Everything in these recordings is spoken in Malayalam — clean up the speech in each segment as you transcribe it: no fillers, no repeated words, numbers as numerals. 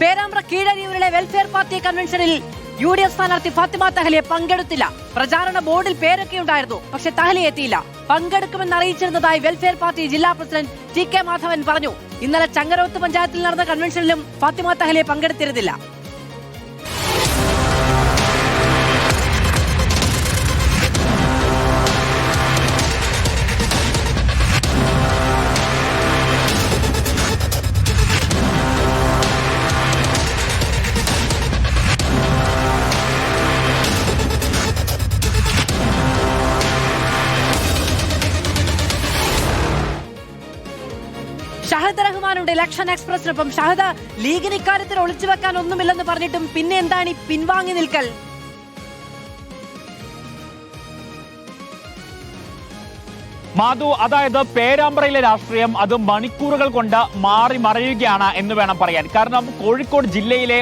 പേരാമ്പ്ര കീഴരിയൂരിലെ വെൽഫെയർ പാർട്ടി കൺവെൻഷനിൽ UDF സ്ഥാനാർത്ഥി ഫാത്തിമ തഹ്ലിയ പങ്കെടുത്തില്ല. പ്രചാരണ ബോർഡിൽ പേരൊക്കെ ഉണ്ടായിരുന്നു, പക്ഷെ തഹ്ലിയ എത്തിയില്ല. പങ്കെടുക്കുമെന്ന് അറിയിച്ചിരുന്നതായി വെൽഫെയർ പാർട്ടി ജില്ലാ പ്രസിഡന്റ് TK മാധവൻ പറഞ്ഞു. ഇന്നലെ ചങ്ങരോത്ത് പഞ്ചായത്തിൽ നടന്ന കൺവെൻഷനിലും ഫാത്തിമ തഹ്ലിയ പങ്കെടുത്തിരുന്നില്ല. ഷഹദ് റഹ്മാനുണ്ട് ഇലക്ഷൻ എക്സ്പ്രസിനൊപ്പം. ഷഹദ്, ലീഗിന് ഇക്കാര്യത്തിൽ ഒളിച്ചു വെക്കാൻ ഒന്നുമില്ലെന്ന് പറഞ്ഞിട്ടും പിന്നെ എന്താണ് ഈ പിൻവാങ്ങി നിൽക്കൽ? മാധു, അതായത് പേരാമ്പ്രയിലെ രാഷ്ട്രീയം അത് മണിക്കൂറുകൾ കൊണ്ട് മാറി മറയുകയാണ് എന്ന് വേണം പറയാൻ. കാരണം കോഴിക്കോട് ജില്ലയിലെ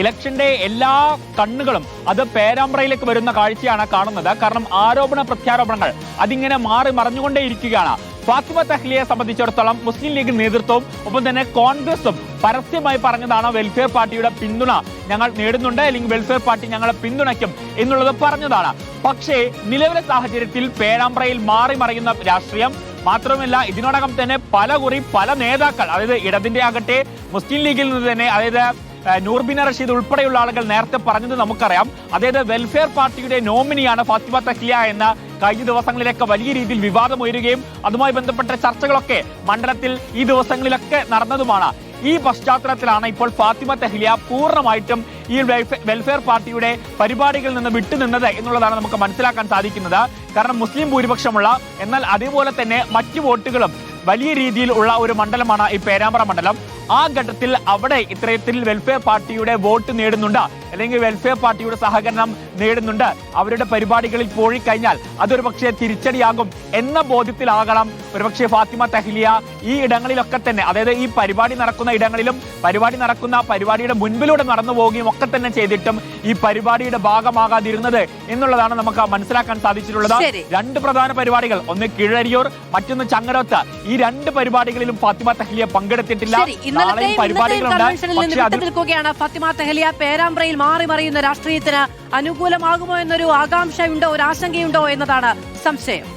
ഇലക്ഷന്റെ എല്ലാ കണ്ണുകളും അത് പേരാമ്പ്രയിലേക്ക് വരുന്ന കാഴ്ചയാണ് കാണുന്നത്. കാരണം ആരോപണ പ്രത്യാരോപണങ്ങൾ അതിങ്ങനെ മാറി മറഞ്ഞുകൊണ്ടേയിരിക്കുകയാണ്. ഫാത്തിമ തഹ്ലിയെ സംബന്ധിച്ചിടത്തോളം മുസ്ലിം ലീഗ് നേതൃത്വവും ഒപ്പം തന്നെ കോൺഗ്രസും പരസ്യമായി പറഞ്ഞതാണ് വെൽഫെയർ പാർട്ടിയുടെ പിന്തുണ ഞങ്ങൾ നേടുന്നുണ്ട്, അല്ലെങ്കിൽ വെൽഫെയർ പാർട്ടി ഞങ്ങളെ പിന്തുണയ്ക്കും എന്നുള്ളത് പറഞ്ഞതാണ്. പക്ഷേ നിലവിലെ സാഹചര്യത്തിൽ പേരാമ്പ്രയിൽ മാറി മറയുന്ന രാഷ്ട്രീയം മാത്രമല്ല, ഇതിനോടകം തന്നെ പല നേതാക്കൾ, അതായത് ഇടതിന്റെ ആകട്ടെ മുസ്ലിം ലീഗിൽ നിന്ന് തന്നെ, അതായത് നൂർബിന റഷീദ് ഉൾപ്പെടെയുള്ള ആളുകൾ നേരത്തെ പറഞ്ഞത് നമുക്കറിയാം. അതായത് വെൽഫെയർ പാർട്ടിയുടെ നോമിനിയാണ് ഫാത്തിമ തഹ്ലിയ എന്ന കഴിഞ്ഞ ദിവസങ്ങളിലൊക്കെ വലിയ രീതിയിൽ വിവാദം ഉയരുകയും അതുമായി ബന്ധപ്പെട്ട ചർച്ചകളൊക്കെ മണ്ഡലത്തിൽ ഈ ദിവസങ്ങളിലൊക്കെ നടന്നതുമാണ്. ഈ പശ്ചാത്തലത്തിലാണ് ഇപ്പോൾ ഫാത്തിമ തഹ്ലിയ പൂർണ്ണമായിട്ടും ഈ വെൽഫെയർ പാർട്ടിയുടെ പരിപാടികളിൽ നിന്ന് വിട്ടുനിന്നത് എന്നുള്ളതാണ് നമുക്ക് മനസ്സിലാക്കാൻ സാധിക്കുന്നത്. കാരണം മുസ്ലിം ഭൂരിപക്ഷമുള്ള, എന്നാൽ അതേപോലെ തന്നെ മറ്റു വോട്ടുകളും വലിയ രീതിയിൽ ഉള്ള ഒരു മണ്ഡലമാണ് ഈ പേരാമ്പ്ര മണ്ഡലം. ആ ഘട്ടത്തിൽ അവിടെ ഇത്തരത്തിൽ വെൽഫെയർ പാർട്ടിയുടെ വോട്ട് നേടുന്നുണ്ട്, അല്ലെങ്കിൽ വെൽഫെയർ പാർട്ടിയുടെ സഹകരണം നേടുന്നുണ്ട്, അവരുടെ പരിപാടികളിൽ പോയി കഴിഞ്ഞാൽ അതൊരു പക്ഷേ തിരിച്ചടിയാകും എന്ന ബോധ്യത്തിലാകണം ഒരുപക്ഷെ ഫാത്തിമ തഹ്ലിയ ഈ ഇടങ്ങളിലൊക്കെ തന്നെ, അതായത് ഈ പരിപാടി നടക്കുന്ന ഇടങ്ങളിലും പരിപാടിയുടെ മുൻപിലൂടെ നടന്നു പോവുകയും ഒക്കെ തന്നെ ചെയ്തിട്ടും ഈ പരിപാടിയുടെ ഭാഗമാകാതിരുന്നത് എന്നുള്ളതാണ് നമുക്ക് മനസ്സിലാക്കാൻ സാധിച്ചിട്ടുള്ളത്. രണ്ട് പ്രധാന പരിപാടികൾ, ഒന്ന് കീഴരിയൂർ, മറ്റൊന്ന് ചങ്ങരോത്ത്. ഈ രണ്ട് പരിപാടികളിലും ഫാത്തിമ തഹ്ലിയ പങ്കെടുത്തിട്ടില്ല. നിൽക്കുകയാണ് ഫാത്തിമ തഹ്ലിയ. പേരാമ്പ്രയിൽ മാറി മറിയുന്ന രാഷ്ട്രീയത്തിന് അനുകൂലമാകുമോ എന്നൊരു ആകാംക്ഷയുണ്ടോ, ഒരു ആശങ്കയുണ്ടോ എന്നതാണ് സംശയം.